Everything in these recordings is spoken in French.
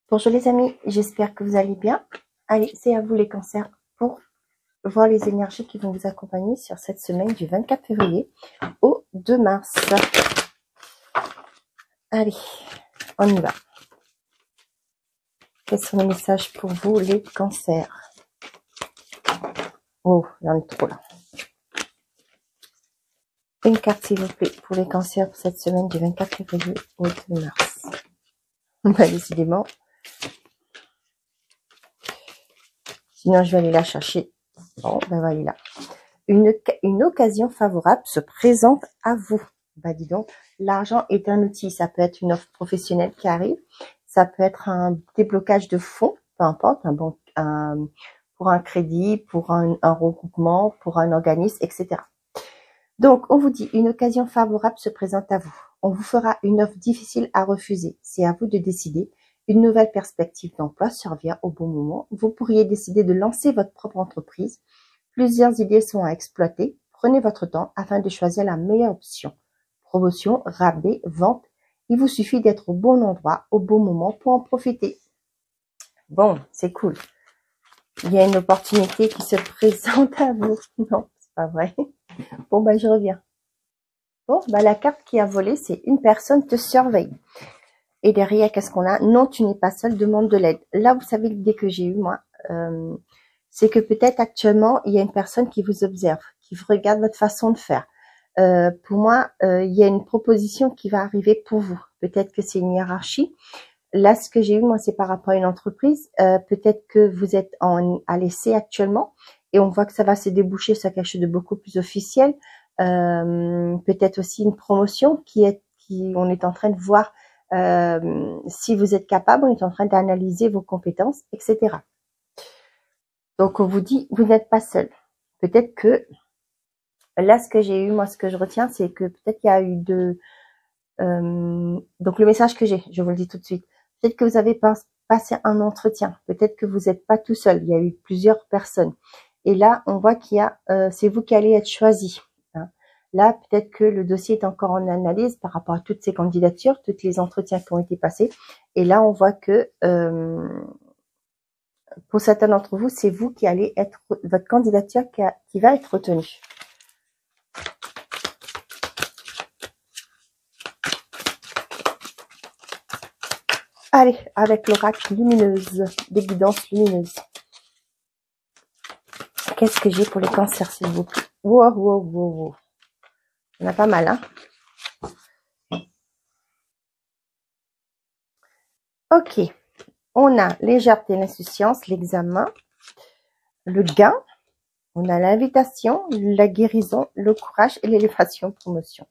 Bonjour les amis, j'espère que vous allez bien. Allez, c'est à vous les cancers pour voir les énergies qui vont vous accompagner sur cette semaine du 24 février au 2 mars. Allez, on y va. Quels sont les messages pour vous les cancers? Oh, il y en a trop là. Une carte s'il vous plaît pour les cancers pour cette semaine du 24 février au 2 mars. Bah, décidément. Sinon, je vais aller la chercher. Bon, ben voilà, là. Une occasion favorable se présente à vous. Bah dis donc, l'argent est un outil. Ça peut être une offre professionnelle qui arrive. Ça peut être un déblocage de fonds, peu importe, pour un crédit, pour un regroupement, pour un organisme, etc. Donc, on vous dit, une occasion favorable se présente à vous. On vous fera une offre difficile à refuser. C'est à vous de décider. Une nouvelle perspective d'emploi survient au bon moment. Vous pourriez décider de lancer votre propre entreprise. Plusieurs idées sont à exploiter. Prenez votre temps afin de choisir la meilleure option. Promotion, rabais, vente. Il vous suffit d'être au bon endroit, au bon moment pour en profiter. Bon, c'est cool. Il y a une opportunité qui se présente à vous. Non, c'est pas vrai. Bon, bah, je reviens. Bon, bah, la carte qui a volé, c'est une personne te surveille. Et derrière, qu'est-ce qu'on a? Non, tu n'es pas seul, demande de l'aide. Là, vous savez l'idée que j'ai eue, moi, c'est que peut-être actuellement, il y a une personne qui vous observe, qui vous regarde votre façon de faire. Pour moi, il y a une proposition qui va arriver pour vous. Peut-être que c'est une hiérarchie. Là, ce que j'ai eu, moi, c'est par rapport à une entreprise. Peut-être que vous êtes à l'essai actuellement et on voit que ça va se déboucher sur quelque chose de beaucoup plus officiel. Peut-être aussi une promotion on est en train de voir si vous êtes capable, on est en train d'analyser vos compétences, etc. Donc, on vous dit, vous n'êtes pas seul. Peut-être que, là, ce que j'ai eu, moi, ce que je retiens, c'est que peut-être qu'il y a eu donc, le message que j'ai, je vous le dis tout de suite. Peut-être que vous avez passé un entretien. Peut-être que vous n'êtes pas tout seul. Il y a eu plusieurs personnes. Et là, on voit qu'il y a, c'est vous qui allez être choisi. Hein. Là, peut-être que le dossier est encore en analyse par rapport à toutes ces candidatures, tous les entretiens qui ont été passés. Et là, on voit que, pour certains d'entre vous, c'est vous qui allez être, votre candidature qui va être retenue. Allez, avec l'oracle lumineuse, des guidances lumineuses. Qu'est-ce que j'ai pour les cancers, s'il vous plaît? Wow, wow, wow, wow. Il y en a pas mal, hein? Ok. On a légèreté, l'insouciance, l'examen, le gain. On a l'invitation, la guérison, le courage et l'élévation, promotion.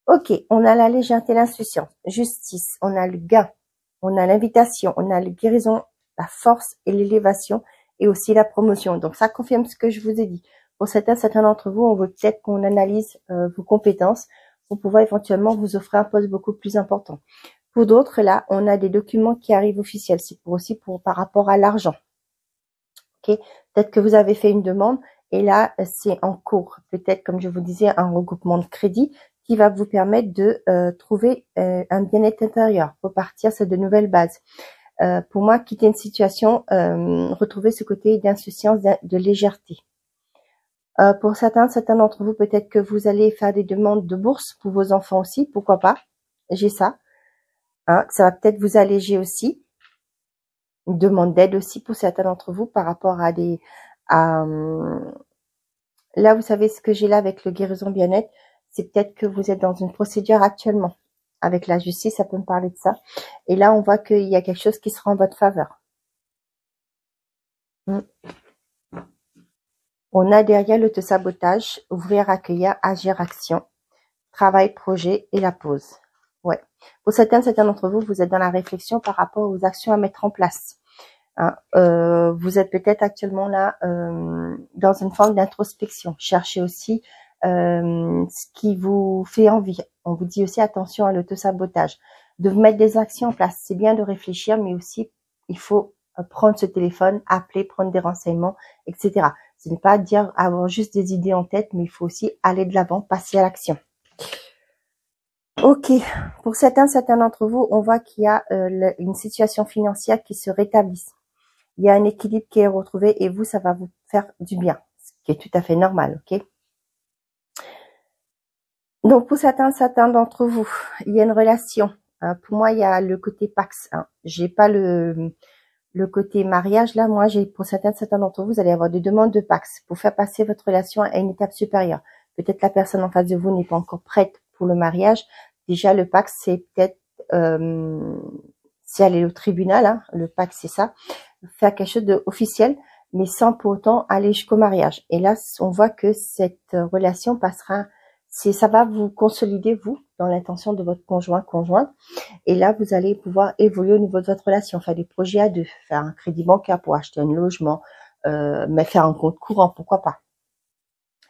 Ok. On a la légèreté, l'insouciance, justice. On a le gain. On a l'invitation. On a la guérison, la force et l'élévation et aussi la promotion. Donc, ça confirme ce que je vous ai dit. Pour certains d'entre vous, on veut peut-être qu'on analyse vos compétences pour pouvoir éventuellement vous offrir un poste beaucoup plus important. Pour d'autres, là, on a des documents qui arrivent officiels. C'est par rapport à l'argent. Ok, peut-être que vous avez fait une demande et là, c'est en cours. Peut-être, comme je vous disais, un regroupement de crédit qui va vous permettre de trouver un bien-être intérieur, repartir sur de nouvelles bases. Pour moi, quitter une situation, retrouver ce côté d'insouciance, de légèreté. Pour certains d'entre vous, peut-être que vous allez faire des demandes de bourse pour vos enfants aussi, pourquoi pas. J'ai ça. Hein, ça va peut-être vous alléger aussi. Une demande d'aide aussi pour certains d'entre vous par rapport à là, vous savez ce que j'ai là avec le guérison bien-être, c'est peut-être que vous êtes dans une procédure actuellement. Avec la justice, ça peut me parler de ça. Et là, on voit qu'il y a quelque chose qui sera en votre faveur. On a derrière l'auto-sabotage, ouvrir, accueillir, agir, action, travail, projet et la pause. Ouais. Pour certains d'entre vous, vous êtes dans la réflexion par rapport aux actions à mettre en place. Hein, vous êtes peut-être actuellement là dans une forme d'introspection. Cherchez aussi ce qui vous fait envie. On vous dit aussi attention à l'auto-sabotage. De vous mettre des actions en place. C'est bien de réfléchir, mais aussi il faut prendre ce téléphone, appeler, prendre des renseignements, etc. Ce n'est pas dire avoir juste des idées en tête, mais il faut aussi aller de l'avant, passer à l'action. Ok, pour certains d'entre vous, on voit qu'il y a une situation financière qui se rétablit. Il y a un équilibre qui est retrouvé et vous, ça va vous faire du bien, ce qui est tout à fait normal, ok? Donc, pour certains d'entre vous, il y a une relation. Hein. Pour moi, il y a le côté Pax. Hein. J'ai pas le côté mariage. Là, moi, pour certains d'entre vous, vous allez avoir des demandes de Pax pour faire passer votre relation à une étape supérieure. Peut-être la personne en face de vous n'est pas encore prête pour le mariage. Déjà, le Pax, c'est peut-être si elle est au tribunal, hein, le Pax, c'est ça, faire quelque chose d'officiel, mais sans pour autant aller jusqu'au mariage. Et là, on voit que cette relation passera, ça va vous consolider, vous, dans l'intention de votre conjoint. Et là, vous allez pouvoir évoluer au niveau de votre relation, faire des projets à deux, faire un crédit bancaire pour acheter un logement, mais faire un compte courant, pourquoi pas.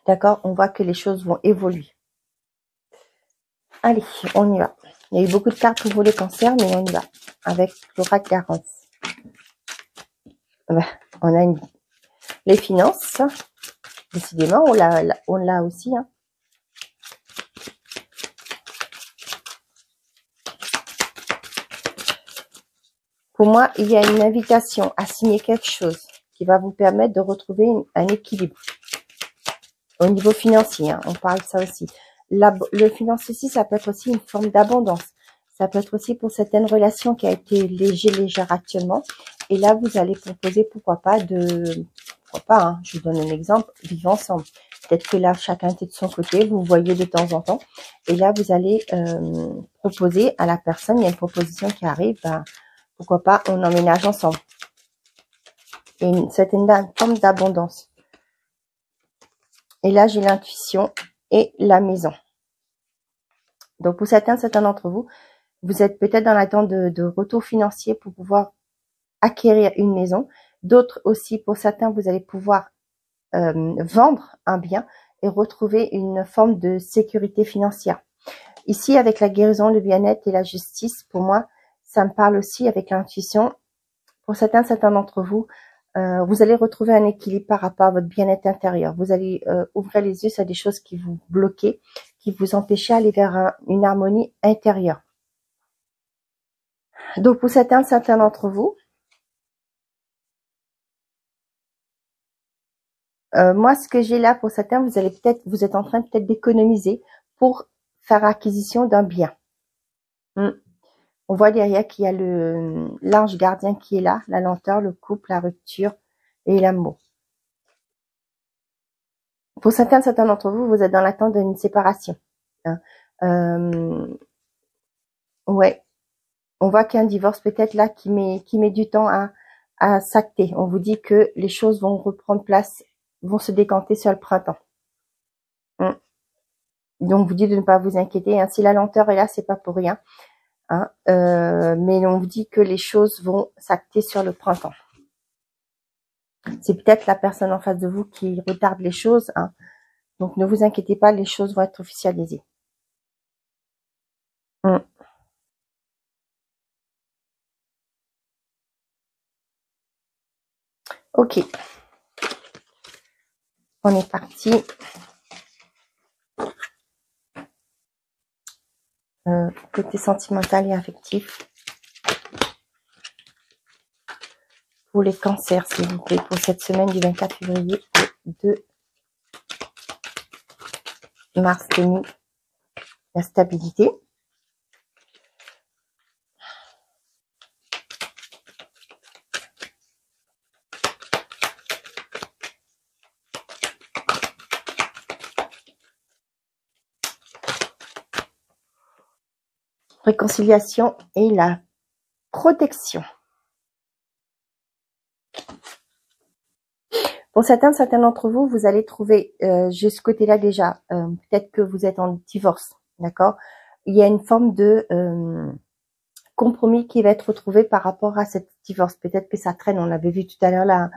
D'accord? On voit que les choses vont évoluer. Allez, on y va. Il y a eu beaucoup de cartes pour les cancers, mais on y va. Avec l'oracle Garance. On a les finances. Décidément, on l'a aussi. Hein. Pour moi, il y a une invitation à signer quelque chose qui va vous permettre de retrouver un équilibre. Au niveau financier, hein, on parle de ça aussi. Le finance ici, ça peut être aussi une forme d'abondance. Ça peut être aussi pour certaines relations qui a été légère actuellement. Et là, vous allez proposer, pourquoi pas, hein, je vous donne un exemple, vivre ensemble. Peut-être que là, chacun était de son côté, vous voyez de temps en temps. Et là, vous allez proposer à la personne, il y a une proposition qui arrive, ben, pourquoi pas, on emménage ensemble. Et c'est une forme d'abondance. Et là, j'ai l'intuition et la maison. Donc, pour certains d'entre vous, vous êtes peut-être dans l'attente de retour financier pour pouvoir acquérir une maison. D'autres aussi, pour certains, vous allez pouvoir vendre un bien et retrouver une forme de sécurité financière. Ici, avec la guérison, le bien-être et la justice, pour moi, ça me parle aussi avec l'intuition. Pour certains d'entre vous, vous allez retrouver un équilibre par rapport à votre bien-être intérieur. Vous allez ouvrir les yeux sur des choses qui vous bloquaient, qui vous empêchaient d'aller vers une harmonie intérieure. Donc, pour certains d'entre vous, moi, ce que j'ai là pour certains, vous êtes en train peut-être d'économiser pour faire acquisition d'un bien. On voit derrière qu'il y a l'ange gardien qui est là, la lenteur, le couple, la rupture et l'amour. Pour certains d'entre vous, vous êtes dans l'attente d'une séparation. Hein. Ouais, on voit qu'il y a un divorce peut-être là qui met du temps à s'acter. On vous dit que les choses vont reprendre place, vont se décanter sur le printemps. Donc, on vous dit de ne pas vous inquiéter. Hein. Si la lenteur est là, c'est pas pour rien. Hein. Mais on vous dit que les choses vont s'acter sur le printemps. C'est peut-être la personne en face de vous qui retarde les choses. Hein. Donc, ne vous inquiétez pas, les choses vont être officialisées. Ok. On est parti. Côté sentimental et affectif. Pour les cancers, s'il vous plaît, pour cette semaine du 24 février au 2 mars 2000. La stabilité. Réconciliation et la protection. Pour certains d'entre vous, vous allez trouver, j'ai ce côté-là déjà, peut-être que vous êtes en divorce, d'accord? Il y a une forme de compromis qui va être retrouvé par rapport à cette divorce. Peut-être que ça traîne, on l'avait vu tout à l'heure là. Hein.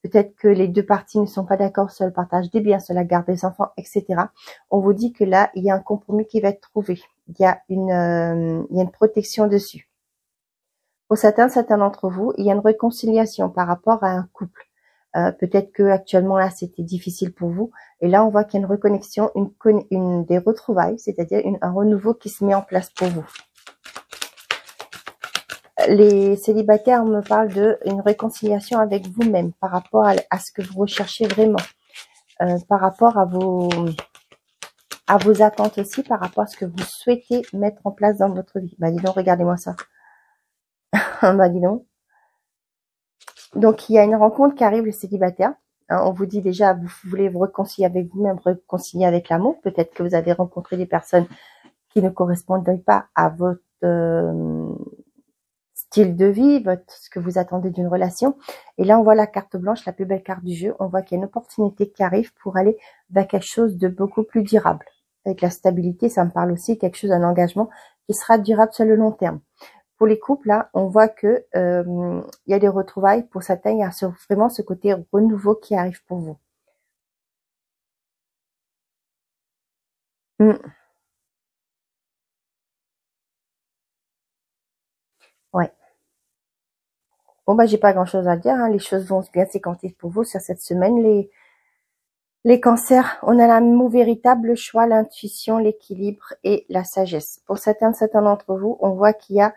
Peut-être que les deux parties ne sont pas d'accord sur le partage des biens, sur la garde des enfants, etc. On vous dit que là, il y a un compromis qui va être trouvé. Il y a une protection dessus. Pour certains d'entre vous, il y a une réconciliation par rapport à un couple. Peut-être que actuellement là c'était difficile pour vous. Et là on voit qu'il y a une reconnexion, des retrouvailles, c'est-à-dire un renouveau qui se met en place pour vous. Les célibataires me parlent d'une réconciliation avec vous-même par rapport à ce que vous recherchez vraiment, par rapport à vos attentes aussi, par rapport à ce que vous souhaitez mettre en place dans votre vie. Bah dis donc, regardez-moi ça. Bah dis donc. Donc il y a une rencontre qui arrive, les célibataires. Hein, on vous dit déjà, vous voulez vous réconcilier avec vous-même, réconcilier avec l'amour. Peut-être que vous avez rencontré des personnes qui ne correspondaient pas à votre style de vie, ce que vous attendez d'une relation. Et là, on voit la carte blanche, la plus belle carte du jeu. On voit qu'il y a une opportunité qui arrive pour aller vers quelque chose de beaucoup plus durable. Avec la stabilité, ça me parle aussi quelque chose, un engagement qui sera durable sur le long terme. Pour les couples, là, on voit que il y a des retrouvailles. Pour certains, il y a vraiment ce côté renouveau qui arrive pour vous. Ouais. Bon, bah, j'ai pas grand chose à dire, hein. Les choses vont bien s'écanter pour vous sur cette semaine. Les cancers, on a l'amour véritable, le choix, l'intuition, l'équilibre et la sagesse. Pour certains d'entre vous, on voit qu'il y a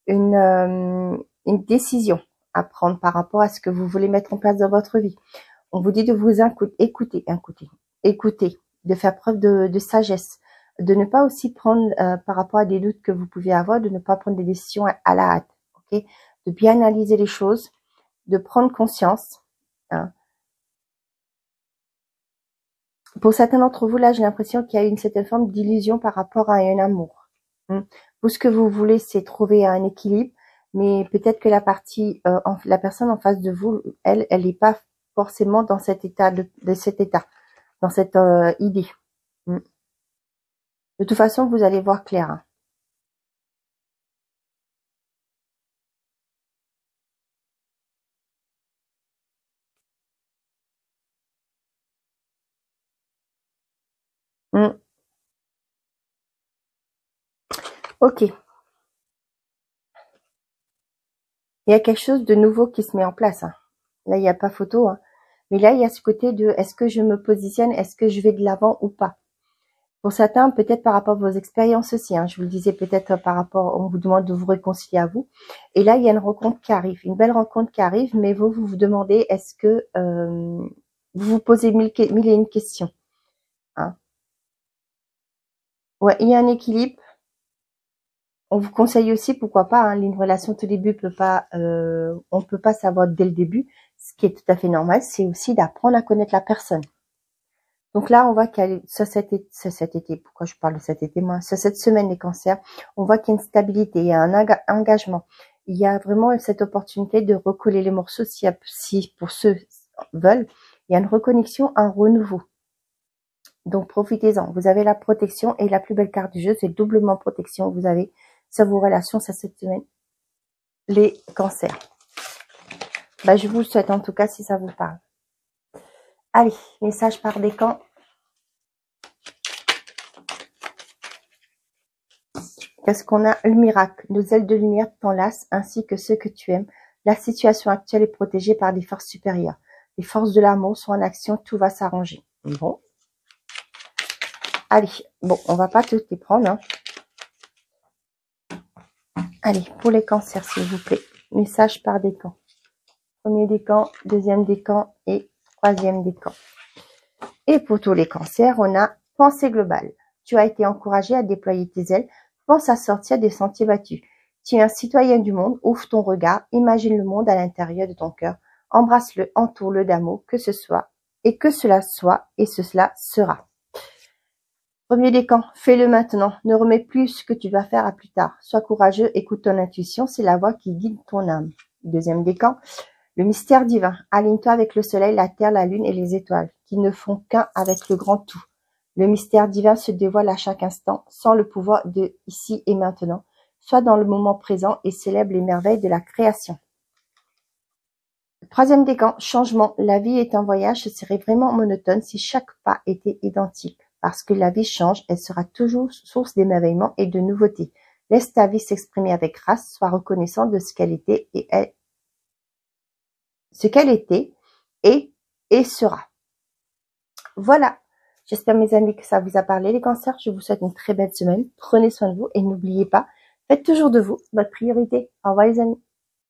une décision à prendre par rapport à ce que vous voulez mettre en place dans votre vie. On vous dit de vous écouter, de faire preuve de sagesse, de ne pas aussi prendre par rapport à des doutes que vous pouvez avoir, de ne pas prendre des décisions à la hâte, ok, de bien analyser les choses, de prendre conscience. Hein. Pour certains d'entre vous, là, j'ai l'impression qu'il y a une certaine forme d'illusion par rapport à un amour. Vous, ce que vous voulez, c'est trouver un équilibre, mais peut-être que la personne en face de vous, elle n'est pas forcément dans cet état, dans cette idée. De toute façon, vous allez voir clair. Hein. Ok. Il y a quelque chose de nouveau qui se met en place. Hein. Là, il n'y a pas photo. Hein. Mais là, il y a ce côté de est-ce que je me positionne, est-ce que je vais de l'avant ou pas. Pour certains, peut-être par rapport à vos expériences aussi. Hein. Je vous le disais, peut-être par rapport, on vous demande de vous réconcilier à vous. Et là, il y a une rencontre qui arrive, une belle rencontre qui arrive, mais vous vous demandez, est-ce que vous vous posez mille et une questions. Hein. Ouais, il y a un équilibre. On vous conseille aussi, pourquoi pas, hein, une relation au début on peut pas savoir dès le début, ce qui est tout à fait normal, c'est aussi d'apprendre à connaître la personne. Donc là, on voit qu'il y a, cet été, pourquoi je parle de cet été, moi, cette semaine, les cancers, on voit qu'il y a une stabilité, il y a un engagement, il y a vraiment cette opportunité de recoller les morceaux si pour ceux veulent, il y a une reconnexion, un renouveau. Donc profitez-en, vous avez la protection et la plus belle carte du jeu, c'est doublement protection, vous avez sur vos relations cette semaine, les cancers. Bah, je vous le souhaite en tout cas si ça vous parle. Allez, message par décan. Qu'est-ce qu'on a? Le miracle. Nos ailes de lumière t'enlacent ainsi que ceux que tu aimes. La situation actuelle est protégée par des forces supérieures. Les forces de l'amour sont en action, tout va s'arranger. Bon. Allez, bon, on va pas toutes les prendre. Hein. Allez, pour les cancers, s'il vous plaît. Message par décan. Premier décan, deuxième décan et troisième décan. Et pour tous les cancers, on a pensée globale. Tu as été encouragé à déployer tes ailes. Pense à sortir des sentiers battus. Tu es un citoyen du monde. Ouvre ton regard. Imagine le monde à l'intérieur de ton cœur. Embrasse-le, entoure-le d'amour, que ce soit, et que cela soit, et cela sera. Premier décan, fais-le maintenant. Ne remets plus ce que tu vas faire à plus tard. Sois courageux, écoute ton intuition, c'est la voix qui guide ton âme. Deuxième décan, le mystère divin. Aligne-toi avec le soleil, la terre, la lune et les étoiles, qui ne font qu'un avec le grand tout. Le mystère divin se dévoile à chaque instant, sans le pouvoir de ici et maintenant. Sois dans le moment présent et célèbre les merveilles de la création. Troisième décan, changement. La vie est un voyage, ce serait vraiment monotone si chaque pas était identique. Parce que la vie change, elle sera toujours source d'émerveillement et de nouveautés. Laisse ta vie s'exprimer avec grâce, sois reconnaissant de ce qu'elle était est et sera. Voilà. J'espère, mes amis, que ça vous a parlé, les cancers. Je vous souhaite une très belle semaine. Prenez soin de vous et n'oubliez pas, faites toujours de vous votre priorité. Au revoir, les amis.